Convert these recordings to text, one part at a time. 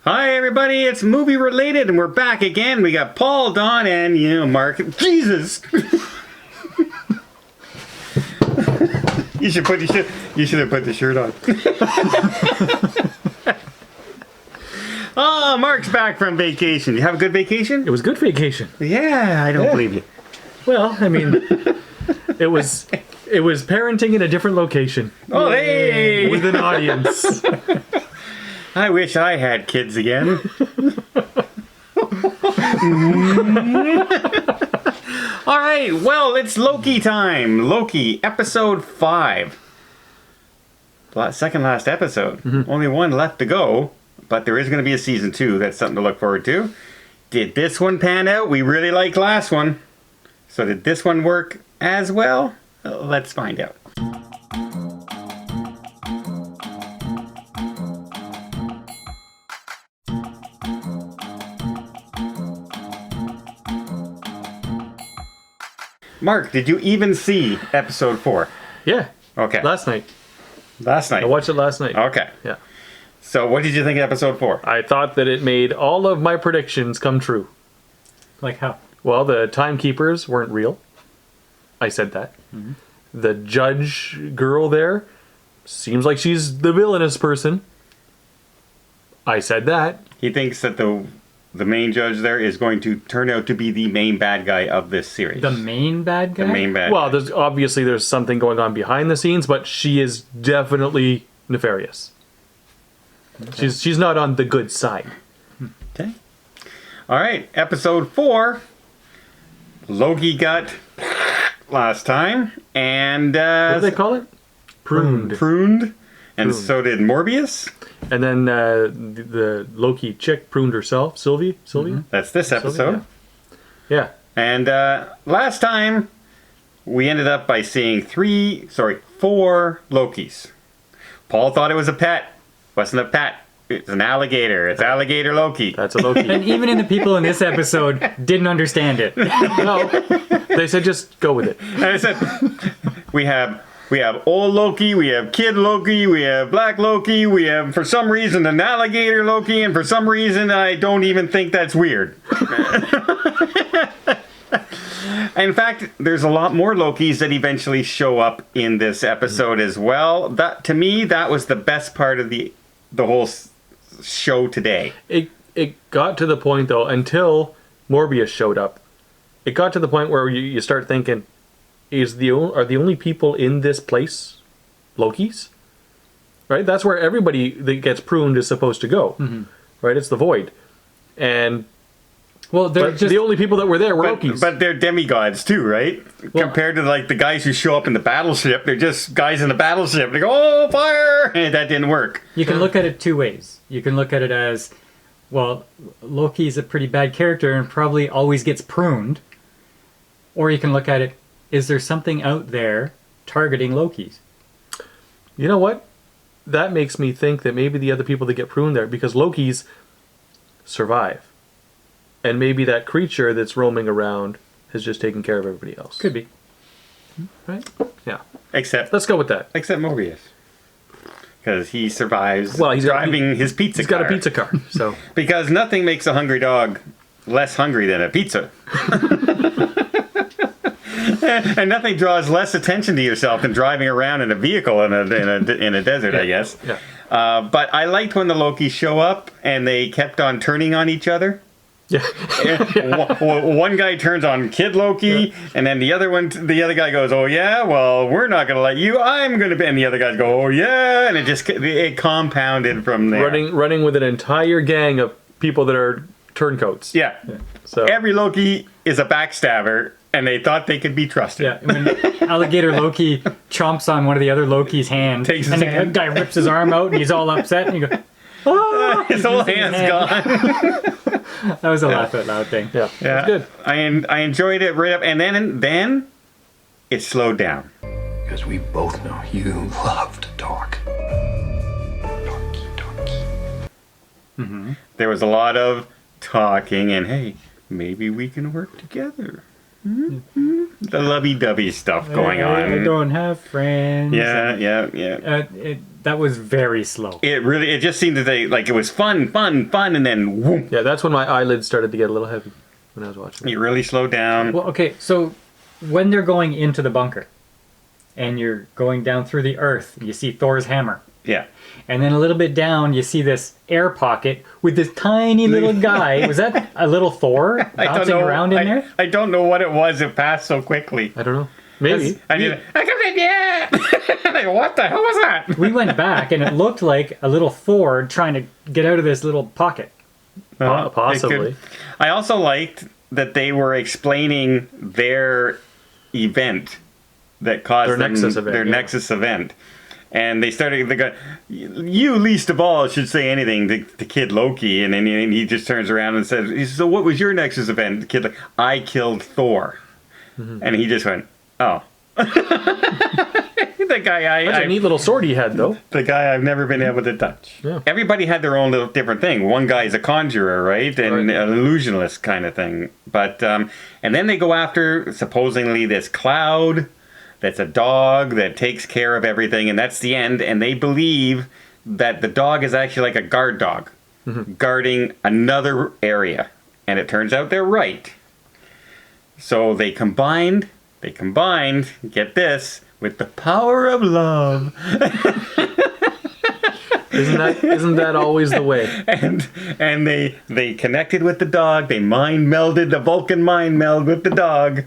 Hi everybody, it's Movie Related and we're back again. We got Paul, Don, and Mark. Jesus! You should have put the shirt on. Oh, Mark's back from vacation. You have a good vacation? It was a good vacation. Yeah, I don't believe you. Well, I mean, it was parenting in a different location. Oh, hey! With an audience. I wish I had kids again. All right, well, it's Loki time. Loki, episode 5. Second last episode. Mm-hmm. Only one left to go, but there is going to be a season 2. That's something to look forward to. Did this one pan out? We really liked last one. So did this one work as well? Let's find out. Mark, did you even see episode 4? Yeah. Okay. Last night. I watched it last night. Okay. Yeah. So what did you think of episode 4? I thought that it made all of my predictions come true. Like how? Well, the timekeepers weren't real. I said that. Mm-hmm. The judge girl there seems like she's the villainous person. I said that. He thinks that the main judge there is going to turn out to be the main bad guy of this series. The main bad guy? The main bad Well, guy. there's something going on behind the scenes, but she is definitely nefarious. Okay. She's not on the good side. Okay. All right, episode 4. Loki got last time, and what do they call it? Pruned. And so did Mobius. And then the Loki chick pruned herself, Sylvia. Mm-hmm. That's this episode. Yeah. And last time, we ended up by seeing 4 Lokis. Paul thought it was a pet. Wasn't a pet. It's an alligator. It's alligator Loki. That's a Loki. And even in the people in this episode didn't understand it. No. They said just go with it. And I said, we have old Loki, we have kid Loki, we have black Loki, we have, for some reason, an alligator Loki, and for some reason, I don't even think that's weird. In fact, there's a lot more Lokis that eventually show up in this episode as well. That, to me, that was the best part of the whole show today. It got to the point, though, until Mobius showed up, it got to the point where you start thinking, are the only people in this place Lokis? Right? That's where everybody that gets pruned is supposed to go. Mm-hmm. Right? It's the void. And the only people that were there were Lokis. But they're demigods too, right? Well, compared to like the guys who show up in the battleship, they're just guys in the battleship. They go, "Oh, fire!" And that didn't work. You can look at it 2 ways. You can look at it as, well, Loki's a pretty bad character and probably always gets pruned. Or you can look at it, is there something out there targeting Lokis? You know what? That makes me think that maybe the other people that get pruned there, because Lokis survive. And maybe that creature that's roaming around has just taken care of everybody else. Could be. Right? Yeah. Let's go with that. Except Mobius. Because he survives he's driving his pizza car. He's got a pizza car. So. Because nothing makes a hungry dog less hungry than a pizza. And nothing draws less attention to yourself than driving around in a vehicle in a desert, I guess. Yeah. But I liked when the Lokis show up and they kept on turning on each other. Yeah. One guy turns on Kid Loki, and then the other guy goes, "Oh yeah, well we're not gonna let you. I'm gonna be," and the other guys go, "Oh yeah," and it compounded from there. Running with an entire gang of people that are turncoats. Yeah. So every Loki is a backstabber. And they thought they could be trusted. Yeah, when alligator Loki chomps on one of the other Loki's hand, the guy rips his arm out, and he's all upset, and you go, "Oh!" His whole hand's gone. That was a laugh out loud thing. Yeah, yeah. Good. I enjoyed it right up, and then it slowed down. Because we both know you love to talk. Talky. Mm-hmm. There was a lot of talking, and hey, maybe we can work together. Mm-hmm. The lovey-dovey stuff going on. I don't have friends. Yeah. That was very slow. It just seemed that like it was fun, and then whoom, Yeah, that's when my eyelids started to get a little heavy when I was watching. you really slowed down. Well, okay, so when they're going into the bunker and you're going down through the earth, you see Thor's hammer. Yeah. And then a little bit down, you see this air pocket with this tiny little guy. Was that a little Thor bouncing around in there? I don't know what it was. It passed so quickly. I don't know. Maybe. I mean, I come in, yeah. Like, what the hell was that? We went back and it looked like a little Thor trying to get out of this little pocket. Possibly. I also liked that they were explaining their event that caused Their Nexus event, their yeah. Nexus event. And they go, you least of all should say anything to Kid Loki. And then he just turns around and says, so what was your Nexus event? The kid like, I killed Thor. Mm-hmm. And he just went, oh. The guy That's a neat little sword he had, though. the guy I've never been able to touch. Yeah. Everybody had their own little different thing. One guy's a conjurer, right? And Right. an illusionist kind of thing. But, and then they go after supposedly this cloud that's a dog that takes care of everything, and that's the end. And they believe that the dog is actually like a guard dog, guarding another area. And it turns out they're right. So they combined, get this, with the power of love. Isn't that always the way? And they connected with the dog. They mind melded, the Vulcan mind meld with the dog.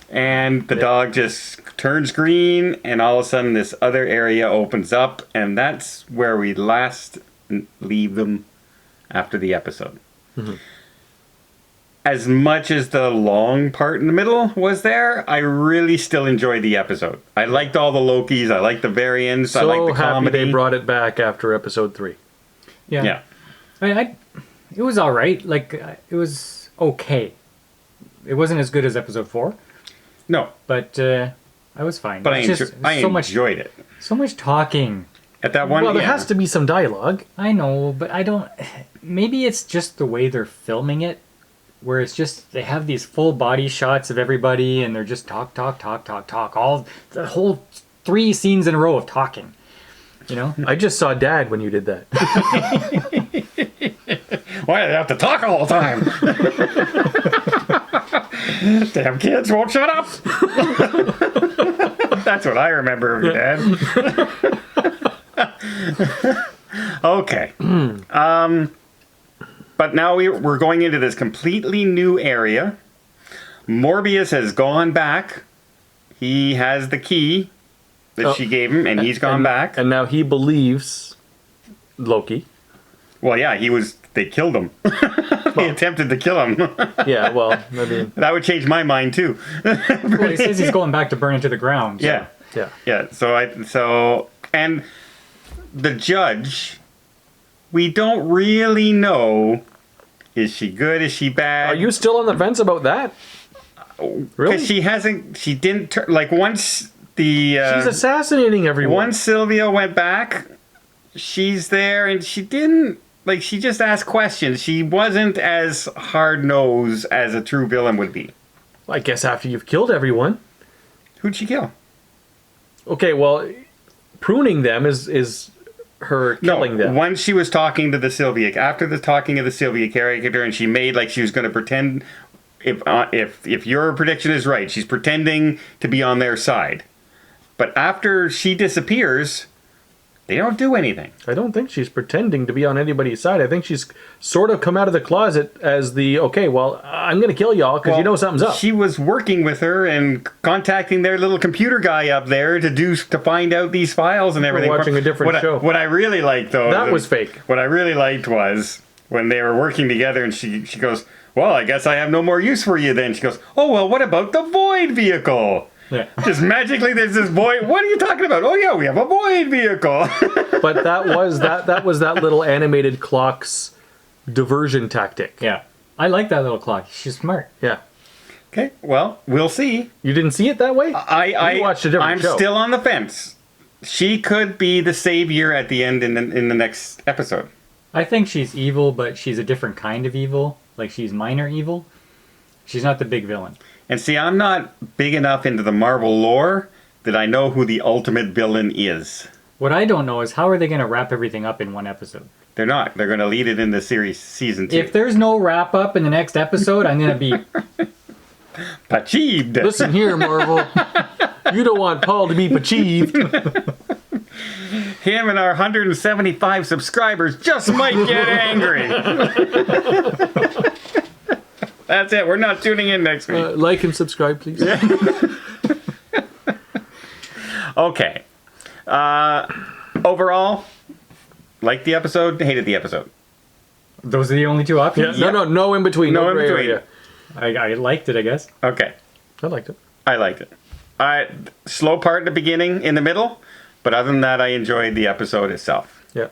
And the dog just turns green, and all of a sudden this other area opens up, and that's where we last leave them after the episode. As much as the long part in the middle was there, I really still enjoyed the episode. I liked all the Lokis. I liked the variants. I So liked the happy comedy. they brought it back after episode 3. Yeah. It was all right. Like, it was okay. It wasn't as good as episode 4, No, but I was fine. but It's just I enjoyed it. so much talking. At that one, Well, there yeah. has to be some dialogue. I know, but I don't. Maybe it's just the way they're filming it, where it's just they have these full body shots of everybody, and they're just talk, all the whole 3 scenes in a row of talking. You know, I just saw Dad when you did that. Why do they have to talk all the time? Damn kids won't shut up. That's what I remember of your dad. Okay. But now we're going into this completely new area. Morbius has gone back. He has the key that she gave him, and he's gone back. And now he believes Loki. Well, yeah, they killed him. They attempted to kill him. Yeah, well, I mean, That would change my mind too. well, he says he's going back to burn into the ground. so- Yeah. yeah. Yeah. And the judge, we don't really know. Is she good? Is she bad? Are you still on the fence about that? Really? Because she didn't turn, like once the She's assassinating everyone. once Sylvia went back, she's there, and she didn't, like, she just asked questions. She wasn't as hard-nosed as a true villain would be. I guess after you've killed everyone. Who'd she kill? Okay, well, pruning them is her killing them. Once she was talking to the Sylvia, after the talking of the Sylvia character, and she made like she was going to pretend, if your prediction is right, she's pretending to be on their side. But after she disappears, they don't do anything. I don't think she's pretending to be on anybody's side. I think she's sort of come out of the closet as the, okay, well, I'm going to kill y'all because you know something's up. She was working with her and contacting their little computer guy up there to find out these files and everything. watching a different show. What I really liked, though, That was fake. What I really liked was when they were working together, and she goes, "Well, I guess I have no more use for you then." She goes, "Oh well, what about the Void vehicle?" Yeah. Just magically, there's this Void. What are you talking about? Oh yeah, we have a Void vehicle. But that was that little animated clock's diversion tactic. Yeah. I like that little clock. She's smart. Yeah. Okay, well, we'll see. You didn't see it that way? I watched a different I'm show. still on the fence. She could be the savior at the end in the next episode. I think she's evil, but she's a different kind of evil. Like, she's minor evil. She's not the big villain. And see, I'm not big enough into the Marvel lore that I know who the ultimate villain is. What I don't know is how are they going to wrap everything up in one episode? They're not. They're going to lead it into series season 2. If there's no wrap up in the next episode, I'm going to be... Achieved. Listen here, Marvel. You don't want Paul to be achieved. Him and our 175 subscribers just might get angry. That's it. We're not tuning in next week. Like and subscribe, please. Okay. Overall, liked the episode, hated the episode. Those are the only two options? Yeah. No in between. No in gray between. area. I liked it, I guess. Okay. I liked it. I liked it. Slow part in the beginning, in the middle, but other than that, I enjoyed the episode itself. Yeah.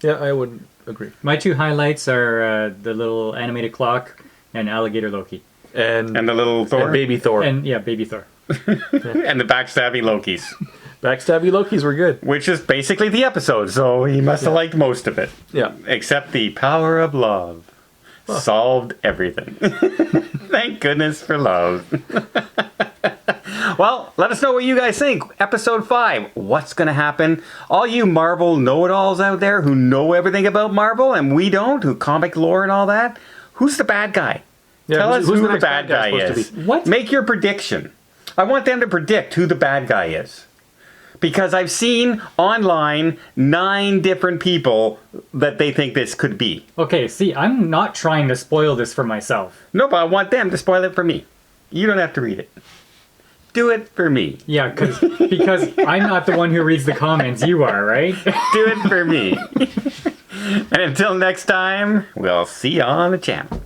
Yeah, I would agree. My two highlights are the little animated clock and Alligator Loki. And the little Thor. and baby Thor. And, yeah, Baby Thor. And the backstabbing Lokis. Backstabby Lokis were good. Which is basically the episode, so he must have liked most of it. Yeah. Except the power of love. Solved everything. Thank goodness for love. Well, let us know what you guys think. Episode 5, what's going to happen? All you Marvel know-it-alls out there who know everything about Marvel and we don't, who comic lore and all that, who's the bad guy? Yeah, Tell us who the next bad guy supposed is. to be? What? Make your prediction. I want them to predict who the bad guy is. Because I've seen online 9 different people that they think this could be. Okay, see, I'm not trying to spoil this for myself. No, but I want them to spoil it for me. You don't have to read it. Do it for me. Yeah, because I'm not the one who reads the comments. You are, right? Do it for me. And until next time, we'll see you on the channel.